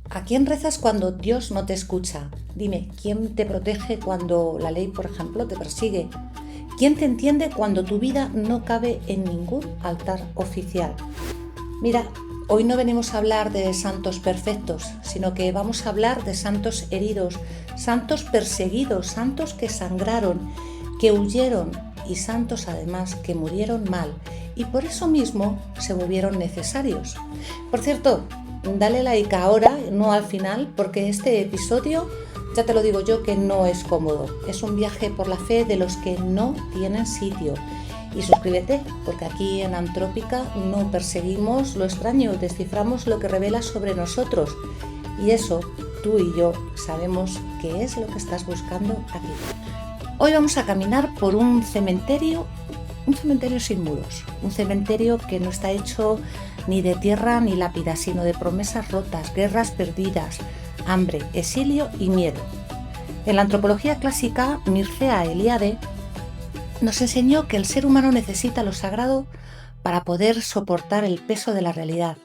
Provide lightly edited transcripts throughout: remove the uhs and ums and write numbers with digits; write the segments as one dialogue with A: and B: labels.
A: ¿A quién rezas cuando Dios no te escucha? Dime, ¿quién te protege cuando la ley, por ejemplo, te persigue? ¿Quién te entiende cuando tu vida no cabe en ningún altar oficial? Mira, hoy no venimos a hablar de santos perfectos, sino que vamos a hablar de santos heridos, santos perseguidos, santos que sangraron, que huyeron y santos además que murieron mal y por eso mismo se volvieron necesarios. Por cierto, dale like ahora, no al final, porque este episodio, ya te lo digo yo, que no es cómodo. Es un viaje por la fe de los que no tienen sitio. Y suscríbete, porque aquí en Antrópica no perseguimos lo extraño, desciframos lo que revela sobre nosotros. Y eso, tú y yo sabemos qué es lo que estás buscando aquí. Hoy vamos a caminar por un cementerio sin muros, un cementerio que no está hecho ni de tierra ni lápida, sino de promesas rotas, guerras perdidas, hambre, exilio y miedo. En la antropología clásica, Mircea Eliade nos enseñó que el ser humano necesita lo sagrado para poder soportar el peso de la realidad.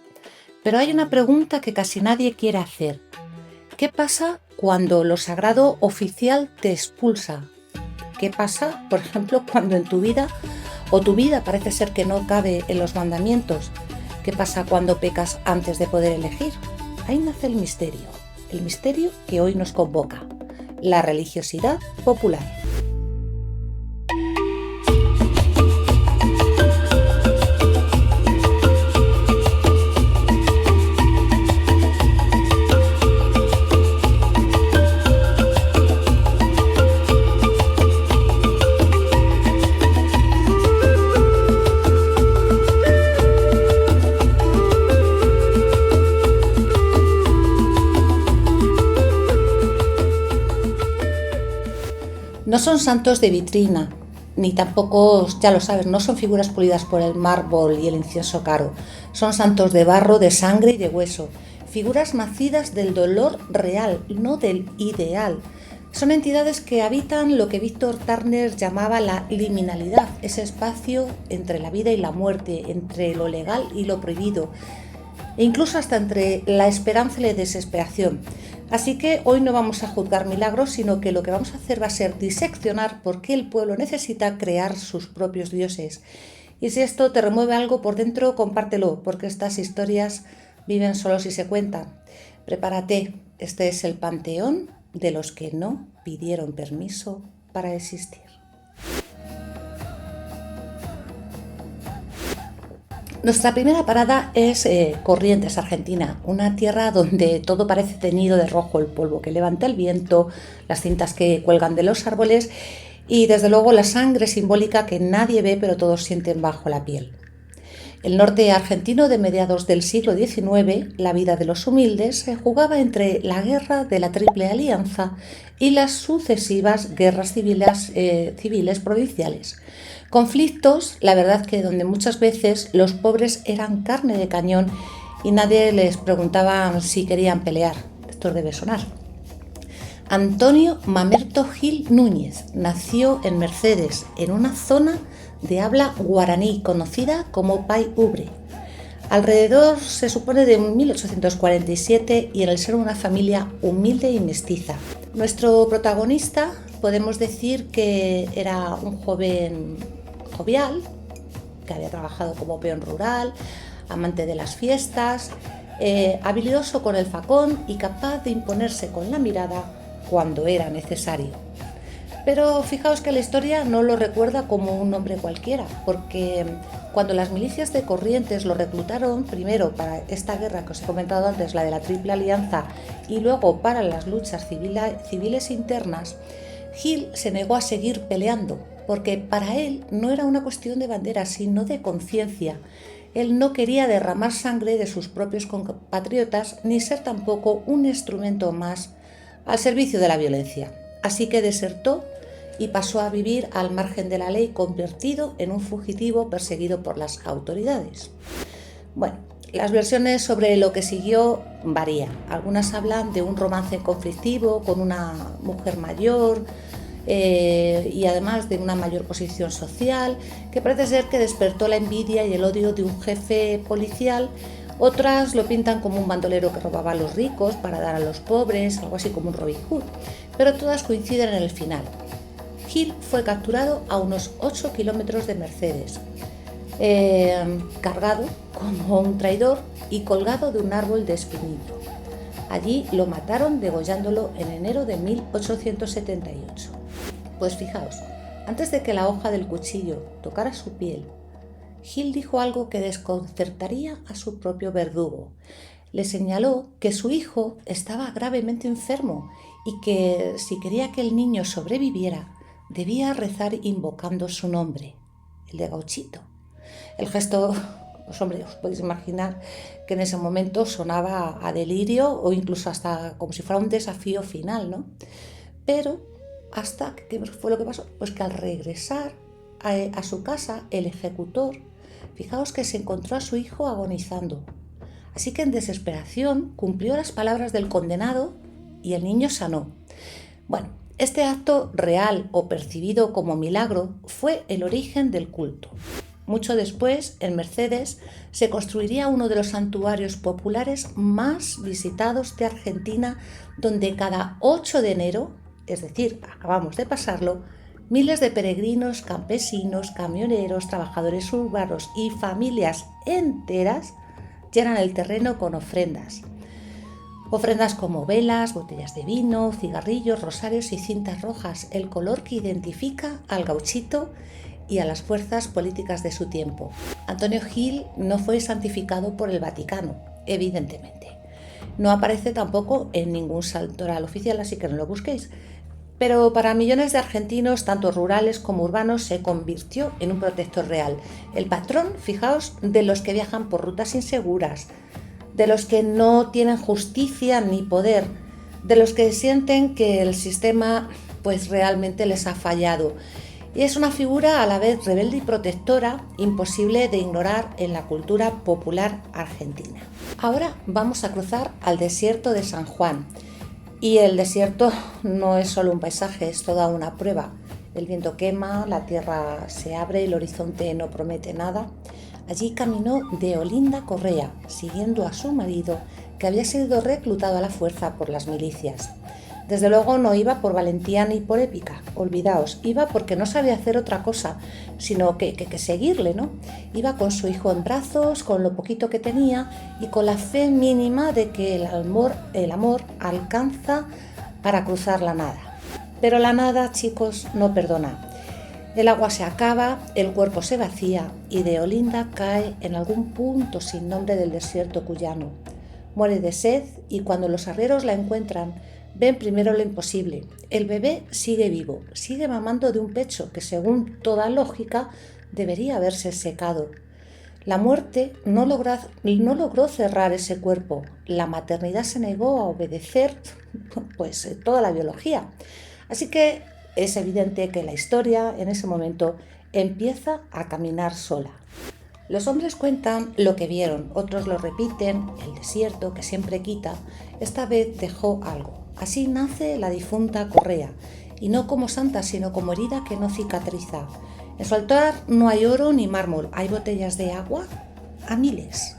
A: Pero hay una pregunta que casi nadie quiere hacer. ¿Qué pasa cuando lo sagrado oficial te expulsa? ¿Qué pasa, por ejemplo, cuando en tu vida parece ser que no cabe en los mandamientos? ¿Qué pasa cuando pecas antes de poder elegir? Ahí nace el misterio que hoy nos convoca, la religiosidad popular. No son santos de vitrina, ni tampoco, ya lo sabes, no son figuras pulidas por el mármol y el incienso caro. Son santos de barro, de sangre y de hueso. Figuras nacidas del dolor real, no del ideal. Son entidades que habitan lo que Víctor Turner llamaba la liminalidad, ese espacio entre la vida y la muerte, entre lo legal y lo prohibido, e incluso hasta entre la esperanza y la desesperación. Así que hoy no vamos a juzgar milagros, sino que lo que vamos a hacer va a ser diseccionar por qué el pueblo necesita crear sus propios dioses. Y si esto te remueve algo por dentro, compártelo, porque estas historias viven solo si se cuentan. Prepárate, este es el panteón de los que no pidieron permiso para existir. Nuestra primera parada es Corrientes, Argentina, una tierra donde todo parece teñido de rojo, el polvo que levanta el viento, las cintas que cuelgan de los árboles y desde luego la sangre simbólica que nadie ve pero todos sienten bajo la piel. El norte argentino de mediados del siglo XIX, la vida de los humildes se jugaba entre la guerra de la Triple Alianza y las sucesivas guerras civiles provinciales. Conflictos, la verdad que donde muchas veces los pobres eran carne de cañón y nadie les preguntaba si querían pelear. Esto debe sonar. Antonio Mamerto Gil Núñez nació en Mercedes, en una zona de habla guaraní conocida como Pai Ubre. Alrededor se supone de 1847 y en el ser una familia humilde y mestiza. Nuestro protagonista podemos decir que era un joven jovial, que había trabajado como peón rural, amante de las fiestas, habilidoso con el facón y capaz de imponerse con la mirada cuando era necesario. Pero fijaos que la historia no lo recuerda como un hombre cualquiera, porque cuando las milicias de Corrientes lo reclutaron, primero para esta guerra que os he comentado antes, la de la Triple Alianza, y luego para las luchas civiles internas, Gil se negó a seguir peleando, porque para él no era una cuestión de bandera, sino de conciencia. Él no quería derramar sangre de sus propios compatriotas, ni ser tampoco un instrumento más al servicio de la violencia. Así que desertó y pasó a vivir al margen de la ley, convertido en un fugitivo perseguido por las autoridades. Bueno, las versiones sobre lo que siguió varían. Algunas hablan de un romance conflictivo con una mujer mayor y además de una mayor posición social, que parece ser que despertó la envidia y el odio de un jefe policial. Otras lo pintan como un bandolero que robaba a los ricos para dar a los pobres, algo así como un Robin Hood, pero todas coinciden en el final. Hill fue capturado a unos 8 kilómetros de Mercedes, cargado como un traidor y colgado de un árbol de espinillo. Allí lo mataron degollándolo en enero de 1878. Pues fijaos, antes de que la hoja del cuchillo tocara su piel, Hill dijo algo que desconcertaría a su propio verdugo. Le señaló que su hijo estaba gravemente enfermo y que si quería que el niño sobreviviera, debía rezar invocando su nombre, el de Gauchito. El gesto, pues hombre, os podéis imaginar que en ese momento sonaba a delirio o incluso hasta como si fuera un desafío final, ¿no? Pero hasta, ¿qué fue lo que pasó? Pues que al regresar a su casa, el ejecutor, fijaos que se encontró a su hijo agonizando. Así que en desesperación cumplió las palabras del condenado y el niño sanó. Bueno, este acto real o percibido como milagro fue el origen del culto. Mucho después, en Mercedes, se construiría uno de los santuarios populares más visitados de Argentina, donde cada 8 de enero, es decir, acabamos de pasarlo, miles de peregrinos, campesinos, camioneros, trabajadores urbanos y familias enteras llenan el terreno con ofrendas. Ofrendas como velas, botellas de vino, cigarrillos, rosarios y cintas rojas, el color que identifica al gauchito y a las fuerzas políticas de su tiempo. Antonio Gil no fue santificado por el Vaticano, evidentemente. No aparece tampoco en ningún santoral oficial, así que no lo busquéis. Pero para millones de argentinos, tanto rurales como urbanos, se convirtió en un protector real. El patrón, fijaos, de los que viajan por rutas inseguras, de los que no tienen justicia ni poder, de los que sienten que el sistema pues realmente les ha fallado. Y es una figura a la vez rebelde y protectora, imposible de ignorar en la cultura popular argentina. Ahora vamos a cruzar al desierto de San Juan. Y el desierto no es solo un paisaje, es toda una prueba. El viento quema, la tierra se abre, el horizonte no promete nada. Allí caminó Deolinda Correa, siguiendo a su marido, que había sido reclutado a la fuerza por las milicias. Desde luego no iba por valentía ni por épica, olvidaos, iba porque no sabía hacer otra cosa, sino que seguirle, ¿no? Iba con su hijo en brazos, con lo poquito que tenía y con la fe mínima de que el amor alcanza para cruzar la nada. Pero la nada, chicos, no perdona. El agua se acaba, el cuerpo se vacía y Deolinda cae en algún punto sin nombre del desierto cuyano. Muere de sed y cuando los arrieros la encuentran, ven primero lo imposible. El bebé sigue vivo, sigue mamando de un pecho que según toda lógica debería haberse secado. La muerte no logró cerrar ese cuerpo. La maternidad se negó a obedecer pues toda la biología. Así que es evidente que la historia en ese momento empieza a caminar sola. Los hombres cuentan lo que vieron, otros lo repiten, el desierto que siempre quita, esta vez dejó algo. Así nace la difunta Correa, y no como santa, sino como herida que no cicatriza. En su altar no hay oro ni mármol, hay botellas de agua a miles,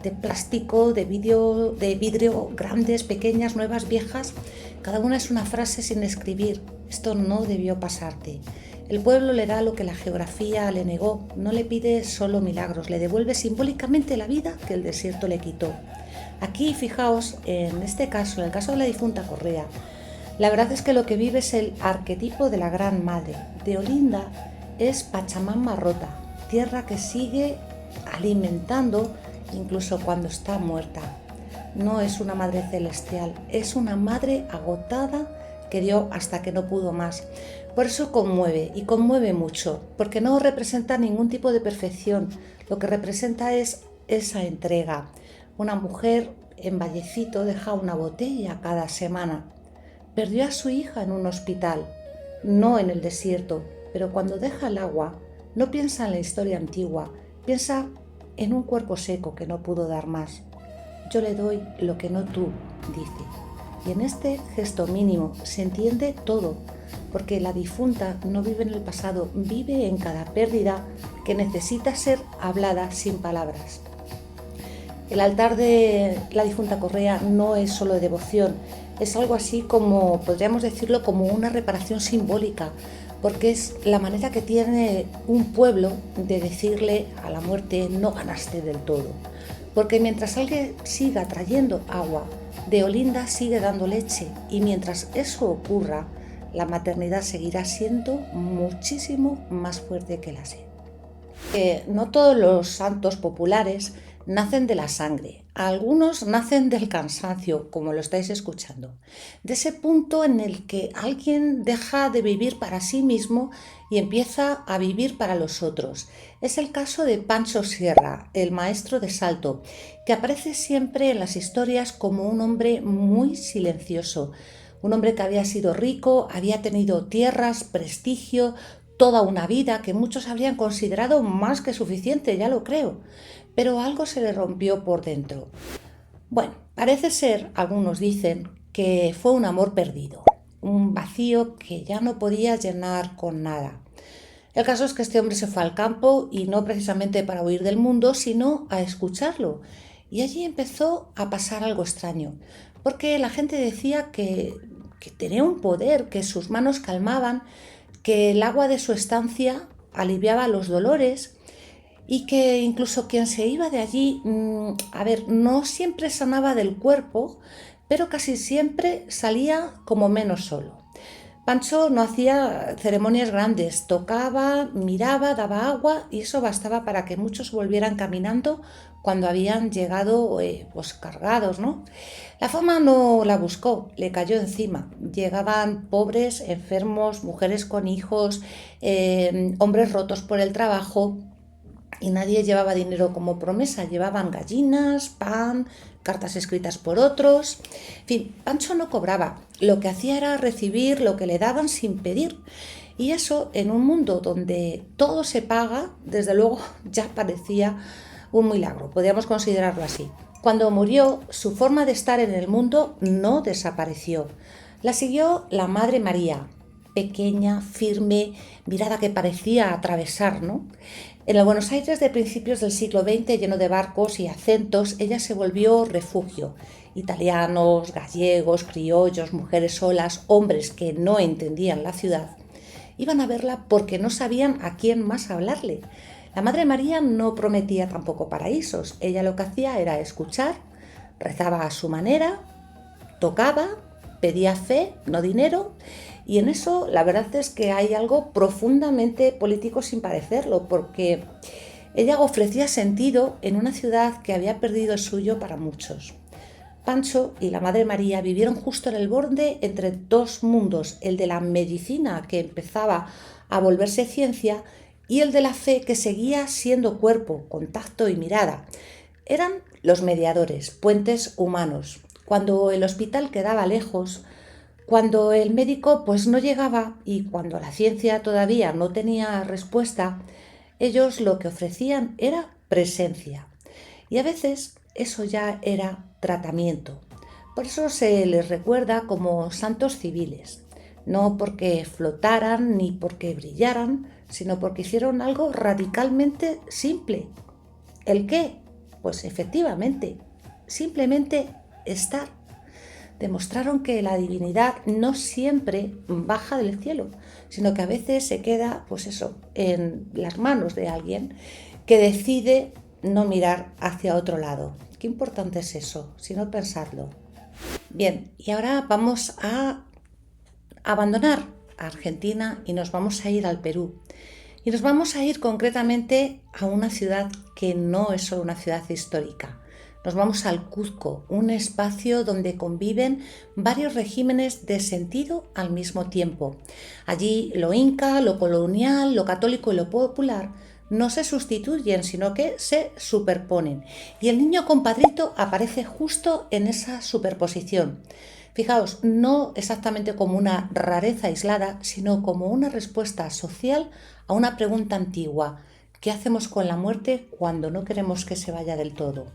A: de plástico, de vidrio, grandes, pequeñas, nuevas, viejas. Cada una es una frase sin escribir. Esto no debió pasarte. El pueblo le da lo que la geografía le negó, no le pide solo milagros, le devuelve simbólicamente la vida que el desierto le quitó. Aquí, fijaos, en este caso, en el caso de la difunta Correa, la verdad es que lo que vive es el arquetipo de la gran madre. Deolinda es Pachamama rota, tierra que sigue alimentando incluso cuando está muerta. No es una madre celestial, es una madre agotada que dio hasta que no pudo más. Por eso conmueve, y conmueve mucho, porque no representa ningún tipo de perfección. Lo que representa es esa entrega. Una mujer en Vallecito deja una botella cada semana. Perdió a su hija en un hospital, no en el desierto, pero cuando deja el agua, no piensa en la historia antigua, piensa en un cuerpo seco que no pudo dar más. Yo le doy lo que no tú, dice. Y en este gesto mínimo se entiende todo, porque la difunta no vive en el pasado, vive en cada pérdida que necesita ser hablada sin palabras. El altar de la difunta Correa no es solo de devoción, es algo así como, podríamos decirlo, como una reparación simbólica, porque es la manera que tiene un pueblo de decirle a la muerte: no ganaste del todo. Porque mientras alguien siga trayendo agua, de Olinda sigue dando leche, y mientras eso ocurra, la maternidad seguirá siendo muchísimo más fuerte que la sed. No todos los santos populares nacen de la sangre, algunos nacen del cansancio, como lo estáis escuchando, de ese punto en el que alguien deja de vivir para sí mismo y empieza a vivir para los otros. Es el caso de Pancho Sierra, el maestro de Salto, que aparece siempre en las historias como un hombre muy silencioso, un hombre que había sido rico, había tenido tierras, prestigio, toda una vida que muchos habrían considerado más que suficiente, ya lo creo, pero algo se le rompió por dentro. Bueno, parece ser, algunos dicen, que fue un amor perdido, un vacío que ya no podía llenar con nada. El caso es que este hombre se fue al campo, y no precisamente para huir del mundo, sino a escucharlo. Y allí empezó a pasar algo extraño, porque la gente decía que tenía un poder, que sus manos calmaban, que el agua de su estancia aliviaba los dolores, y que incluso quien se iba de allí, no siempre sanaba del cuerpo, pero casi siempre salía como menos solo. Pancho no hacía ceremonias grandes, tocaba, miraba, daba agua, y eso bastaba para que muchos volvieran caminando cuando habían llegado pues cargados, ¿no? La fama no la buscó, le cayó encima. Llegaban pobres, enfermos, mujeres con hijos, hombres rotos por el trabajo, y nadie llevaba dinero como promesa. Llevaban gallinas, pan, cartas escritas por otros. En fin, Pancho no cobraba. Lo que hacía era recibir lo que le daban sin pedir. Y eso, en un mundo donde todo se paga, desde luego ya parecía un milagro. Podríamos considerarlo así. Cuando murió, su forma de estar en el mundo no desapareció. La siguió la Madre María, pequeña, firme, mirada que parecía atravesar, ¿no? En el Buenos Aires de principios del siglo XX, lleno de barcos y acentos, ella se volvió refugio. Italianos, gallegos, criollos, mujeres solas, hombres que no entendían la ciudad, iban a verla porque no sabían a quién más hablarle. La Madre María no prometía tampoco paraísos. Ella lo que hacía era escuchar, rezaba a su manera, tocaba, pedía fe, no dinero. Y en eso la verdad es que hay algo profundamente político sin parecerlo, porque ella ofrecía sentido en una ciudad que había perdido el suyo para muchos. Pancho y la Madre María vivieron justo en el borde entre dos mundos, el de la medicina, que empezaba a volverse ciencia, y el de la fe, que seguía siendo cuerpo, contacto y mirada. Eran los mediadores, puentes humanos. Cuando el hospital quedaba lejos, cuando el médico pues no llegaba, y cuando la ciencia todavía no tenía respuesta, ellos lo que ofrecían era presencia. Y a veces eso ya era tratamiento. Por eso se les recuerda como santos civiles, no porque flotaran ni porque brillaran, sino porque hicieron algo radicalmente simple. ¿El qué? Pues efectivamente, simplemente estar. Demostraron que la divinidad no siempre baja del cielo, sino que a veces se queda, pues eso, en las manos de alguien que decide no mirar hacia otro lado. Qué importante es eso, si no pensarlo. Bien, y ahora vamos a abandonar Argentina y nos vamos a ir al Perú. Y nos vamos a ir concretamente a una ciudad que no es solo una ciudad histórica. Nos vamos al Cuzco, un espacio donde conviven varios regímenes de sentido al mismo tiempo. Allí lo inca, lo colonial, lo católico y lo popular no se sustituyen, sino que se superponen. Y el niño compadrito aparece justo en esa superposición. Fijaos, no exactamente como una rareza aislada, sino como una respuesta social a una pregunta antigua: ¿qué hacemos con la muerte cuando no queremos que se vaya del todo?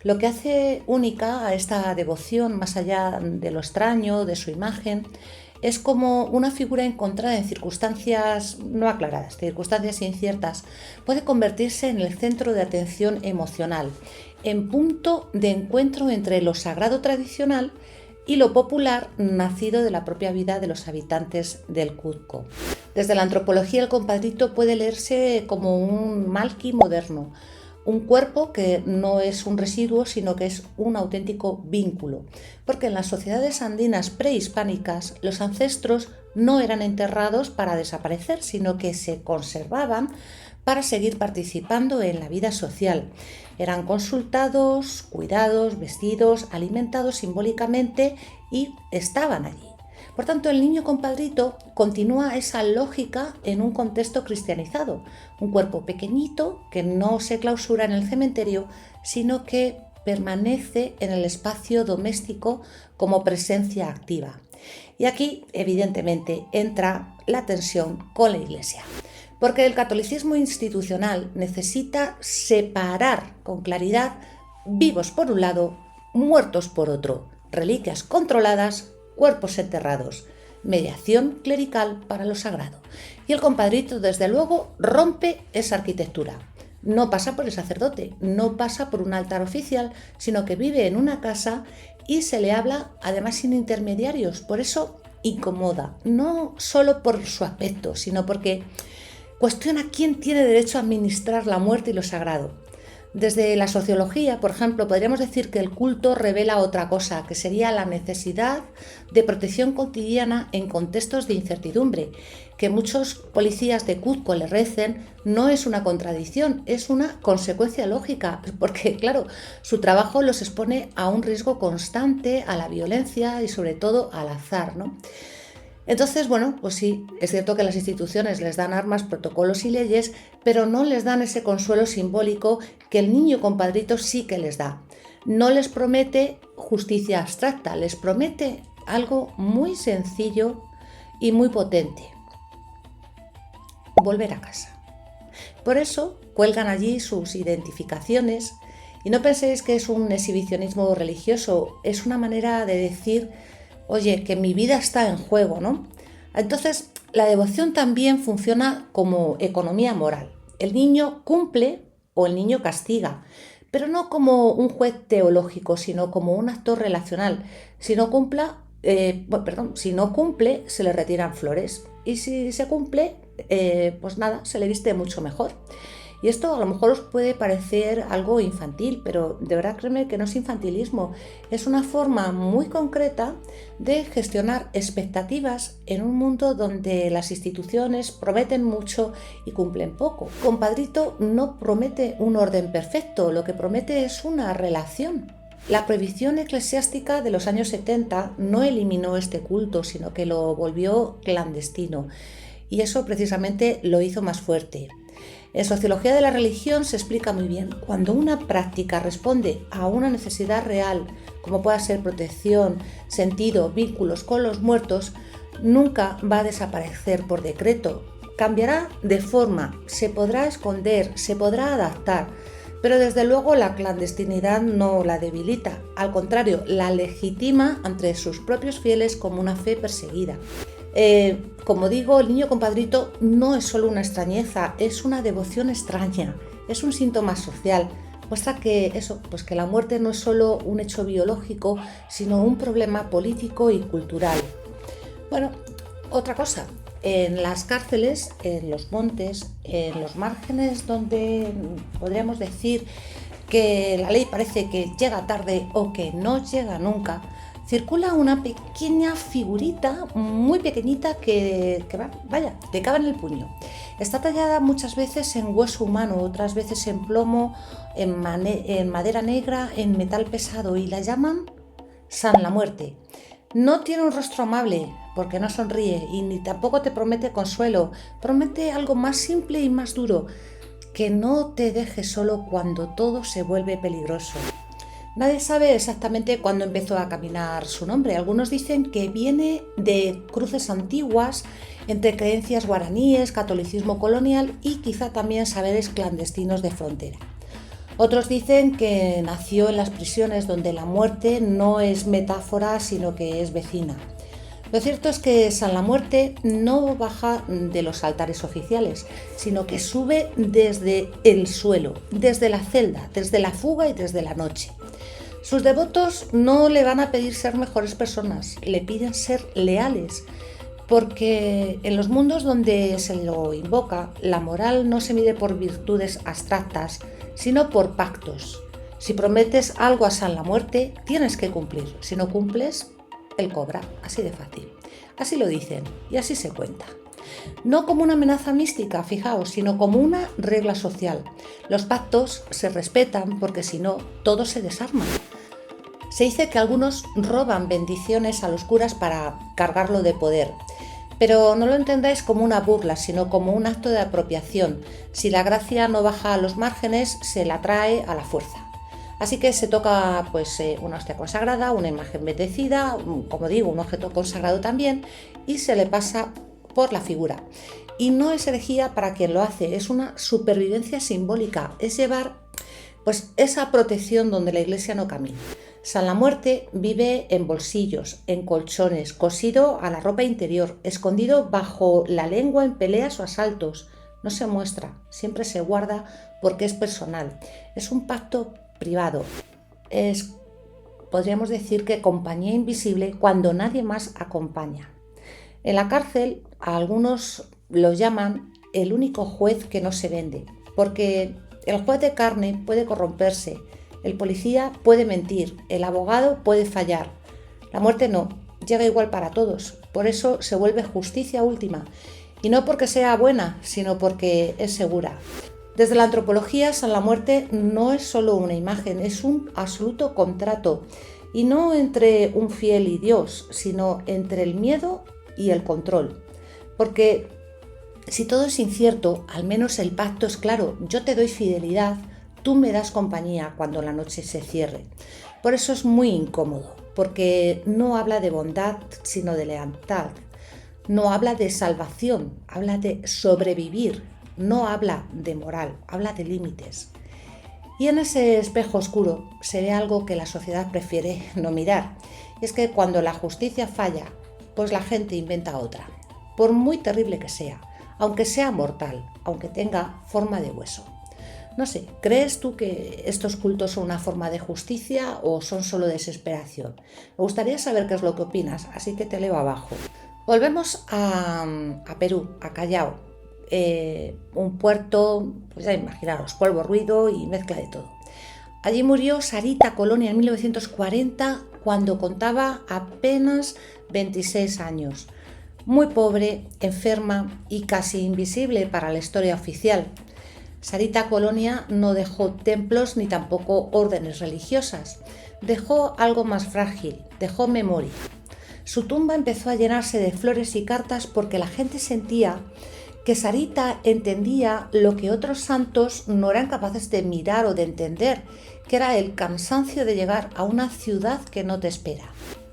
A: Lo que hace única a esta devoción, más allá de lo extraño, de su imagen, es como una figura encontrada en circunstancias no aclaradas, circunstancias inciertas, puede convertirse en el centro de atención emocional, en punto de encuentro entre lo sagrado tradicional y lo popular nacido de la propia vida de los habitantes del Cuzco. Desde la antropología, el compadrito puede leerse como un malqui moderno, un cuerpo que no es un residuo, sino que es un auténtico vínculo, porque en las sociedades andinas prehispánicas los ancestros no eran enterrados para desaparecer, sino que se conservaban para seguir participando en la vida social. Eran consultados, cuidados, vestidos, alimentados simbólicamente y estaban allí. Por tanto, el niño compadrito continúa esa lógica en un contexto cristianizado, un cuerpo pequeñito que no se clausura en el cementerio, sino que permanece en el espacio doméstico como presencia activa. Y aquí, evidentemente, entra la tensión con la Iglesia, porque el catolicismo institucional necesita separar con claridad vivos por un lado, muertos por otro, reliquias controladas, cuerpos enterrados, mediación clerical para lo sagrado. Y el compadrito, desde luego, rompe esa arquitectura. No pasa por el sacerdote, no pasa por un altar oficial, sino que vive en una casa y se le habla además sin intermediarios. Por eso incomoda, no solo por su aspecto, sino porque cuestiona quién tiene derecho a administrar la muerte y lo sagrado. Desde la sociología, por ejemplo, podríamos decir que el culto revela otra cosa, que sería la necesidad de protección cotidiana en contextos de incertidumbre. Que muchos policías de Cuzco le recen no es una contradicción, es una consecuencia lógica, porque claro, su trabajo los expone a un riesgo constante, a la violencia y sobre todo al azar, ¿no? Entonces, bueno, pues sí, es cierto que las instituciones les dan armas, protocolos y leyes, pero no les dan ese consuelo simbólico que el niño compadrito sí que les da. No les promete justicia abstracta, les promete algo muy sencillo y muy potente: volver a casa. Por eso cuelgan allí sus identificaciones y no penséis que es un exhibicionismo religioso, es una manera de decir: oye, que mi vida está en juego, ¿no? Entonces, la devoción también funciona como economía moral. El niño cumple o el niño castiga, pero no como un juez teológico, sino como un actor relacional. Si no cumple, se le retiran flores. Y si se cumple, pues nada, se le viste mucho mejor. Y esto a lo mejor os puede parecer algo infantil, pero de verdad créeme que no es infantilismo, es una forma muy concreta de gestionar expectativas en un mundo donde las instituciones prometen mucho y cumplen poco. Compadrito no promete un orden perfecto, lo que promete es una relación. La prohibición eclesiástica de los años 70 no eliminó este culto, sino que lo volvió clandestino, y eso precisamente lo hizo más fuerte. En sociología de la religión se explica muy bien: cuando una práctica responde a una necesidad real, como pueda ser protección, sentido, vínculos con los muertos, nunca va a desaparecer por decreto. Cambiará de forma, se podrá esconder, se podrá adaptar, pero desde luego la clandestinidad no la debilita, al contrario, la legitima ante sus propios fieles como una fe perseguida. Como digo, el niño compadrito no es solo una extrañeza, es una devoción extraña, es un síntoma social. Muestra que que la muerte no es solo un hecho biológico, sino un problema político y cultural. Bueno, otra cosa, en las cárceles, en los montes, en los márgenes donde podríamos decir que la ley parece que llega tarde o que no llega nunca, circula una pequeña figurita, muy pequeñita, que te cabe en el puño. Está tallada muchas veces en hueso humano, otras veces en plomo, en madera negra, en metal pesado, y la llaman San la Muerte. No tiene un rostro amable, porque no sonríe, y ni tampoco te promete consuelo. Promete algo más simple y más duro: que no te dejes solo cuando todo se vuelve peligroso. Nadie sabe exactamente cuándo empezó a caminar su nombre. Algunos dicen que viene de cruces antiguas entre creencias guaraníes, catolicismo colonial y quizá también saberes clandestinos de frontera. Otros dicen que nació en las prisiones, donde la muerte no es metáfora, sino que es vecina. Lo cierto es que San la Muerte no baja de los altares oficiales, sino que sube desde el suelo, desde la celda, desde la fuga y desde la noche. Sus devotos no le van a pedir ser mejores personas, le piden ser leales, porque en los mundos donde se lo invoca, la moral no se mide por virtudes abstractas, sino por pactos. Si prometes algo a San la Muerte, tienes que cumplir. Si no cumples, él cobra, así de fácil. Así lo dicen y así se cuenta. No como una amenaza mística, fijaos, sino como una regla social. Los pactos se respetan porque si no, todo se desarma. Se dice que algunos roban bendiciones a los curas para cargarlo de poder. Pero no lo entendáis como una burla, sino como un acto de apropiación. Si la gracia no baja a los márgenes, se la trae a la fuerza. Así que se toca una hostia consagrada, una imagen bendecida, como digo, un objeto consagrado también, y se le pasa por la figura. Y no es herejía para quien lo hace, es una supervivencia simbólica, es llevar esa protección donde la Iglesia no camina. San la Muerte vive en bolsillos, en colchones, cosido a la ropa interior, escondido bajo la lengua en peleas o asaltos. No se muestra, siempre se guarda porque es personal. Es un pacto privado. Podríamos decir que compañía invisible cuando nadie más acompaña. En la cárcel a algunos lo llaman el único juez que no se vende, porque el juez de carne puede corromperse, el policía puede mentir, el abogado puede fallar. La muerte no, llega igual para todos, por eso se vuelve justicia última, y no porque sea buena, sino porque es segura. Desde la antropología, San la Muerte no es solo una imagen, es un absoluto contrato, y no entre un fiel y Dios, sino entre el miedo y el control. Porque si todo es incierto, al menos el pacto es claro, yo te doy fidelidad, tú me das compañía cuando la noche se cierre. Por eso es muy incómodo, porque no habla de bondad, sino de lealtad. No habla de salvación, habla de sobrevivir. No habla de moral, habla de límites. Y en ese espejo oscuro se ve algo que la sociedad prefiere no mirar. Y es que cuando la justicia falla, pues la gente inventa otra, por muy terrible que sea, aunque sea mortal, aunque tenga forma de hueso. No sé, ¿crees tú que estos cultos son una forma de justicia o son solo desesperación? Me gustaría saber qué es lo que opinas, así que te leo abajo. Volvemos a Perú, a Callao. Un puerto, pues ya imaginaros, polvo, ruido y mezcla de todo. Allí murió Sarita Colonia en 1940 cuando contaba apenas 26 años. Muy pobre, enferma y casi invisible para la historia oficial. Sarita Colonia no dejó templos ni tampoco órdenes religiosas. Dejó algo más frágil, dejó memoria. Su tumba empezó a llenarse de flores y cartas porque la gente sentía que Sarita entendía lo que otros santos no eran capaces de mirar o de entender, que era el cansancio de llegar a una ciudad que no te espera.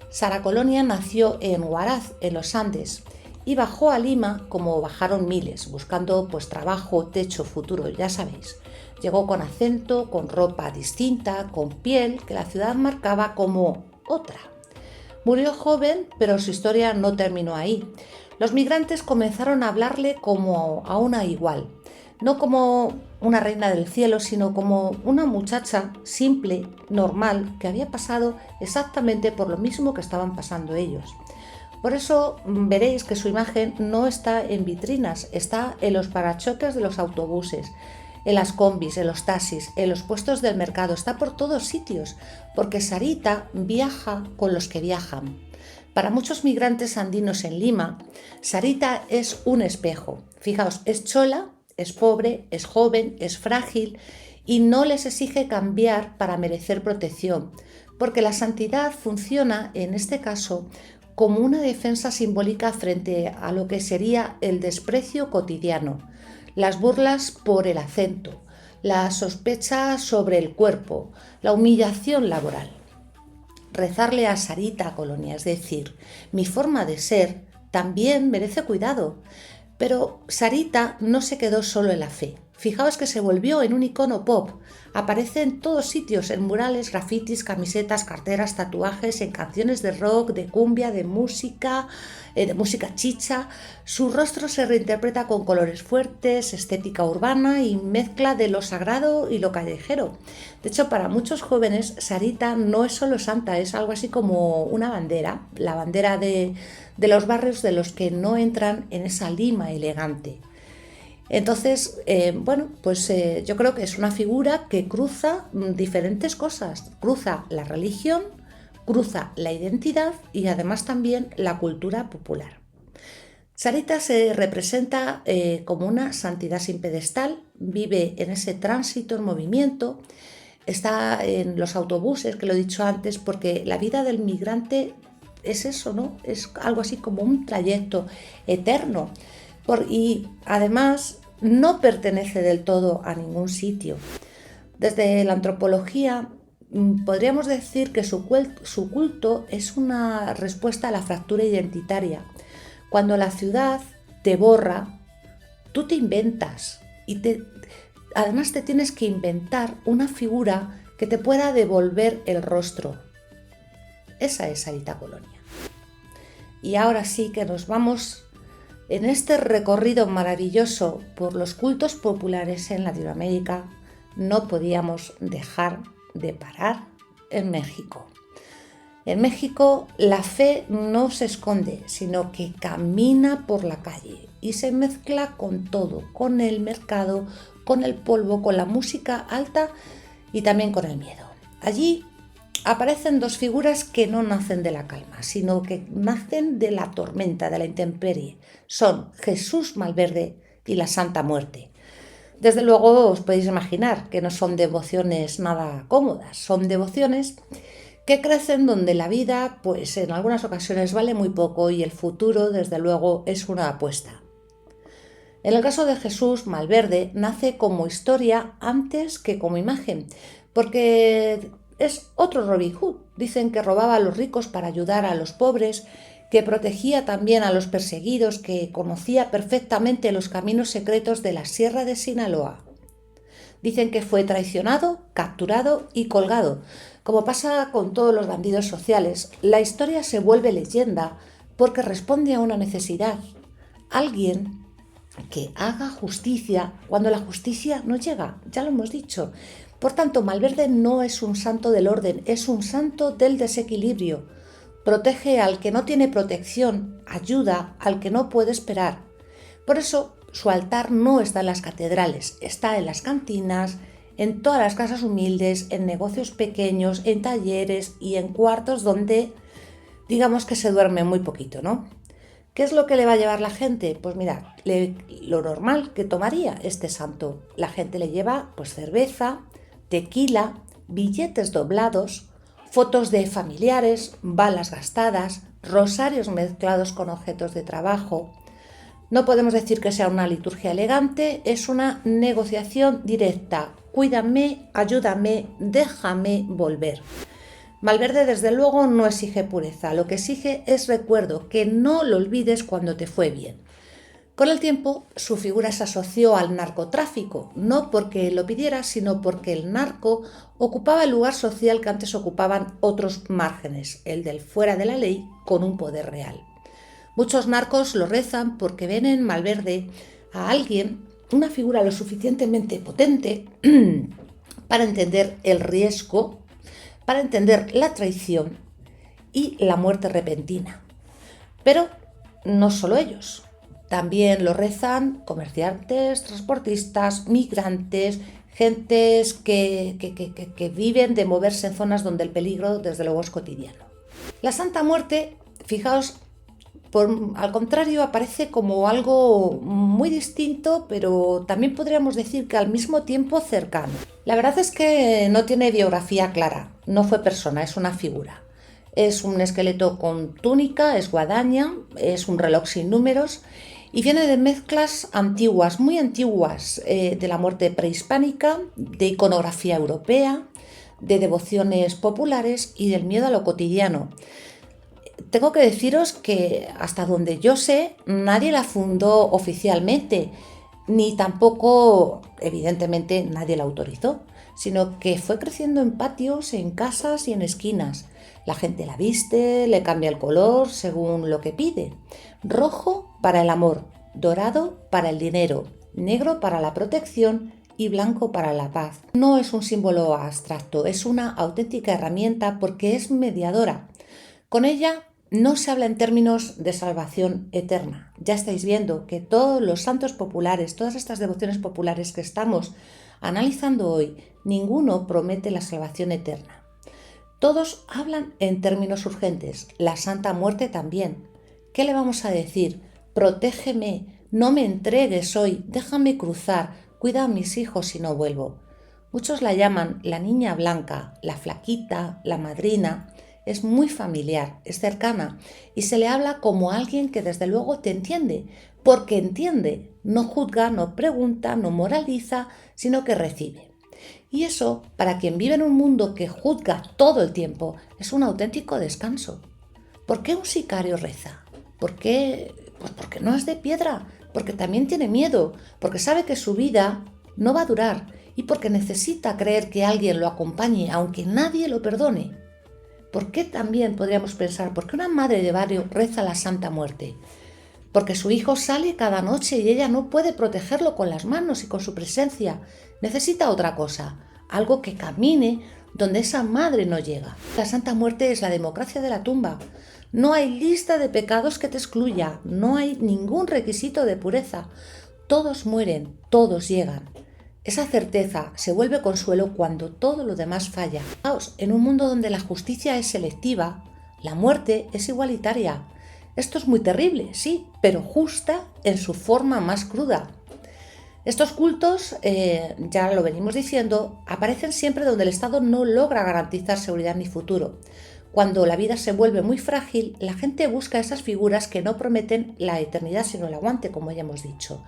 A: Sara Colonia nació en Huaraz, en los Andes, y bajó a Lima como bajaron miles, buscando trabajo, techo, futuro, ya sabéis. Llegó con acento, con ropa distinta, con piel que la ciudad marcaba como otra. Murió joven, pero su historia no terminó ahí. Los migrantes comenzaron a hablarle como a una igual, no como una reina del cielo, sino como una muchacha simple, normal, que había pasado exactamente por lo mismo que estaban pasando ellos. Por eso veréis que su imagen no está en vitrinas, está en los parachoques de los autobuses, en las combis, en los taxis, en los puestos del mercado, está por todos sitios, porque Sarita viaja con los que viajan. Para muchos migrantes andinos en Lima, Sarita es un espejo. Fijaos, es chola, es pobre, es joven, es frágil y no les exige cambiar para merecer protección, porque la santidad funciona, en este caso, como una defensa simbólica frente a lo que sería el desprecio cotidiano, las burlas por el acento, la sospecha sobre el cuerpo, la humillación laboral. Rezarle a Sarita Colonia, es decir, mi forma de ser, también merece cuidado. Pero Sarita no se quedó solo en la fe, Fijaos que se volvió en un icono pop. Aparece en todos sitios, en murales, grafitis, camisetas, carteras, tatuajes, en canciones de rock, de cumbia, de música chicha. Su rostro se reinterpreta con colores fuertes, estética urbana y mezcla de lo sagrado y lo callejero. De hecho, para muchos jóvenes, Sarita no es solo santa, es algo así como una bandera, la bandera de los barrios de los que no entran en esa Lima elegante. Entonces, yo creo que es una figura que cruza diferentes cosas, cruza la religión, cruza la identidad y además también la cultura popular. Sarita se representa como una santidad sin pedestal, vive en ese tránsito en movimiento, está en los autobuses, que lo he dicho antes, porque la vida del migrante es eso, ¿no? Es algo así como un trayecto eterno. Y además no pertenece del todo a ningún sitio. Desde la antropología podríamos decir que su culto es una respuesta a la fractura identitaria. Cuando la ciudad te borra, tú te inventas además te tienes que inventar una figura que te pueda devolver el rostro. Esa es Sarita Colonia. Y ahora sí que nos vamos en este recorrido maravilloso por los cultos populares en Latinoamérica. No podíamos dejar de parar en México. En México la fe no se esconde, sino que camina por la calle y se mezcla con todo, con el mercado, con el polvo, con la música alta y también con el miedo. Allí aparecen dos figuras que no nacen de la calma, sino que nacen de la tormenta, de la intemperie. Son Jesús Malverde y la Santa Muerte. Desde luego os podéis imaginar que no son devociones nada cómodas, son devociones que crecen donde la vida, pues en algunas ocasiones vale muy poco y el futuro, desde luego, es una apuesta. En el caso de Jesús Malverde, nace como historia antes que como imagen, porque es otro Robin Hood. Dicen que robaba a los ricos para ayudar a los pobres, que protegía también a los perseguidos, que conocía perfectamente los caminos secretos de la Sierra de Sinaloa. Dicen que fue traicionado, capturado y colgado. Como pasa con todos los bandidos sociales, la historia se vuelve leyenda porque responde a una necesidad. Alguien que haga justicia cuando la justicia no llega, ya lo hemos dicho. Por tanto, Malverde no es un santo del orden, es un santo del desequilibrio. Protege al que no tiene protección, ayuda al que no puede esperar. Por eso, su altar no está en las catedrales, está en las cantinas, en todas las casas humildes, en negocios pequeños, en talleres y en cuartos donde digamos que se duerme muy poquito, ¿no? ¿Qué es lo que le va a llevar la gente? Pues mirad, lo normal que tomaría este santo. La gente le lleva pues cerveza, tequila, billetes doblados, fotos de familiares, balas gastadas, rosarios mezclados con objetos de trabajo. No podemos decir que sea una liturgia elegante, es una negociación directa. Cuídame, ayúdame, déjame volver. Malverde, desde luego, no exige pureza, lo que exige es recuerdo, que no lo olvides cuando te fue bien. Con el tiempo, su figura se asoció al narcotráfico, no porque lo pidiera, sino porque el narco ocupaba el lugar social que antes ocupaban otros márgenes, el del fuera de la ley con un poder real. Muchos narcos lo rezan porque ven en Malverde a alguien, una figura lo suficientemente potente para entender el riesgo, para entender la traición y la muerte repentina. Pero no solo ellos, también lo rezan comerciantes, transportistas, migrantes, gentes que viven de moverse en zonas donde el peligro desde luego es cotidiano. La Santa Muerte, fijaos, al contrario, aparece como algo muy distinto, pero también podríamos decir que al mismo tiempo cercano. La verdad es que no tiene biografía clara, no fue persona, es una figura. Es un esqueleto con túnica, es guadaña, es un reloj sin números y viene de mezclas antiguas, muy antiguas, de la muerte prehispánica, de iconografía europea, de devociones populares y del miedo a lo cotidiano. Tengo que deciros que hasta donde yo sé, nadie la fundó oficialmente. ni tampoco, evidentemente, nadie la autorizó, sino que fue creciendo en patios, en casas y en esquinas. La gente la viste, le cambia el color según lo que pide. Rojo para el amor, dorado para el dinero, negro para la protección y blanco para la paz. No es un símbolo abstracto, es una auténtica herramienta porque es mediadora. Con ella no se habla en términos de salvación eterna. Ya estáis viendo que todos los santos populares, todas estas devociones populares que estamos analizando hoy, ninguno promete la salvación eterna. Todos hablan en términos urgentes, la Santa Muerte también. ¿Qué le vamos a decir? Protégeme, no me entregues hoy, déjame cruzar, cuida a mis hijos si no vuelvo. Muchos la llaman la niña blanca, la flaquita, la madrina. Es muy familiar, es cercana y se le habla como alguien que desde luego te entiende, porque entiende, no juzga, no pregunta, no moraliza, sino que recibe. Y eso, para quien vive en un mundo que juzga todo el tiempo, es un auténtico descanso. ¿Por qué un sicario reza? ¿Por qué? Pues porque no es de piedra, porque también tiene miedo, porque sabe que su vida no va a durar y porque necesita creer que alguien lo acompañe aunque nadie lo perdone. ¿Por qué también podríamos pensar, por qué una madre de barrio reza la Santa Muerte? Porque su hijo sale cada noche y ella no puede protegerlo con las manos y con su presencia. Necesita otra cosa, algo que camine donde esa madre no llega. La Santa Muerte es la democracia de la tumba. No hay lista de pecados que te excluya, no hay ningún requisito de pureza. Todos mueren, todos llegan. Esa certeza se vuelve consuelo cuando todo lo demás falla. En un mundo donde la justicia es selectiva, la muerte es igualitaria. Esto es muy terrible, sí, pero justa en su forma más cruda. Estos cultos, ya lo venimos diciendo, aparecen siempre donde el Estado no logra garantizar seguridad ni futuro. Cuando la vida se vuelve muy frágil, la gente busca esas figuras que no prometen la eternidad sino el aguante, como ya hemos dicho.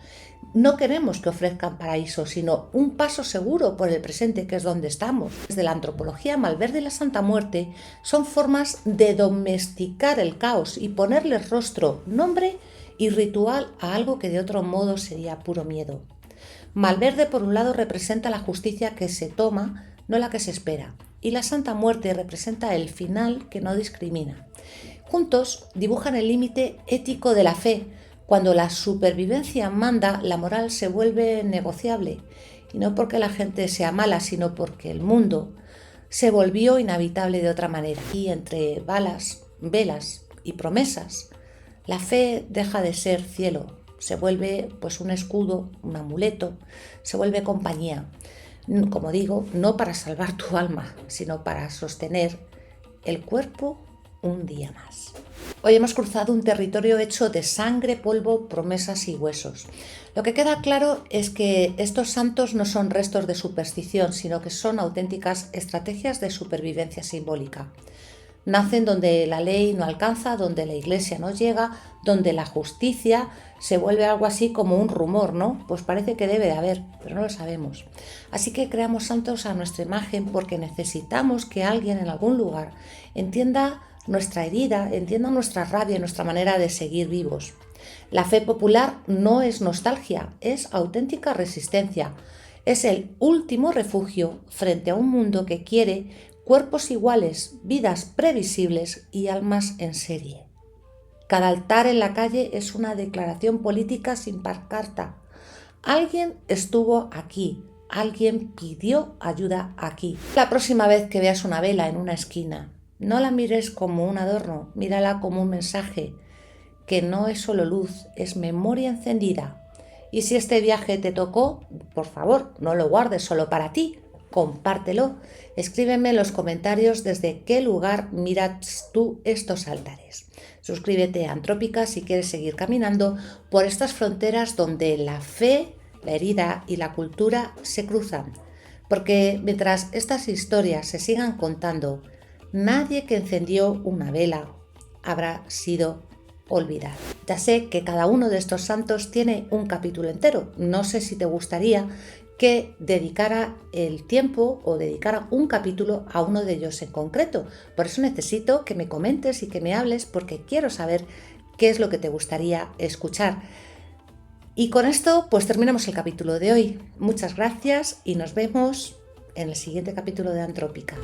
A: No queremos que ofrezcan paraíso, sino un paso seguro por el presente, que es donde estamos. Desde la antropología, Malverde y la Santa Muerte son formas de domesticar el caos y ponerle rostro, nombre y ritual a algo que de otro modo sería puro miedo. Malverde, por un lado, representa la justicia que se toma, no la que se espera, y la Santa Muerte representa el final que no discrimina. Juntos dibujan el límite ético de la fe. Cuando la supervivencia manda, la moral se vuelve negociable, y no porque la gente sea mala, sino porque el mundo se volvió inhabitable de otra manera. Y entre balas, velas y promesas, la fe deja de ser cielo, se vuelve pues un escudo, un amuleto, se vuelve compañía. Como digo, no para salvar tu alma, sino para sostener el cuerpo un día más. Hoy hemos cruzado un territorio hecho de sangre, polvo, promesas y huesos. Lo que queda claro es que estos santos no son restos de superstición, sino que son auténticas estrategias de supervivencia simbólica. Nacen donde la ley no alcanza, donde la iglesia no llega, donde la justicia se vuelve algo así como un rumor, ¿no? Pues parece que debe de haber, pero no lo sabemos. Así que creamos santos a nuestra imagen porque necesitamos que alguien en algún lugar entienda nuestra herida, entienda nuestra rabia y nuestra manera de seguir vivos. La fe popular no es nostalgia, es auténtica resistencia. Es el último refugio frente a un mundo que quiere cuerpos iguales, vidas previsibles y almas en serie. Cada altar en la calle es una declaración política sin pancarta. Alguien estuvo aquí, alguien pidió ayuda aquí. La próxima vez que veas una vela en una esquina, no la mires como un adorno, mírala como un mensaje, que no es solo luz, es memoria encendida. Y si este viaje te tocó, por favor, no lo guardes solo para ti, compártelo. Escríbeme en los comentarios desde qué lugar miras tú estos altares. Suscríbete a Antrópica si quieres seguir caminando por estas fronteras donde la fe, la herida y la cultura se cruzan. Porque mientras estas historias se sigan contando, nadie que encendió una vela habrá sido olvidado. Ya sé que cada uno de estos santos tiene un capítulo entero. No sé si te gustaría que dedicara el tiempo o dedicara un capítulo a uno de ellos en concreto. Por eso necesito que me comentes y que me hables porque quiero saber qué es lo que te gustaría escuchar. Y con esto pues terminamos el capítulo de hoy. Muchas gracias y nos vemos en el siguiente capítulo de Antrópica.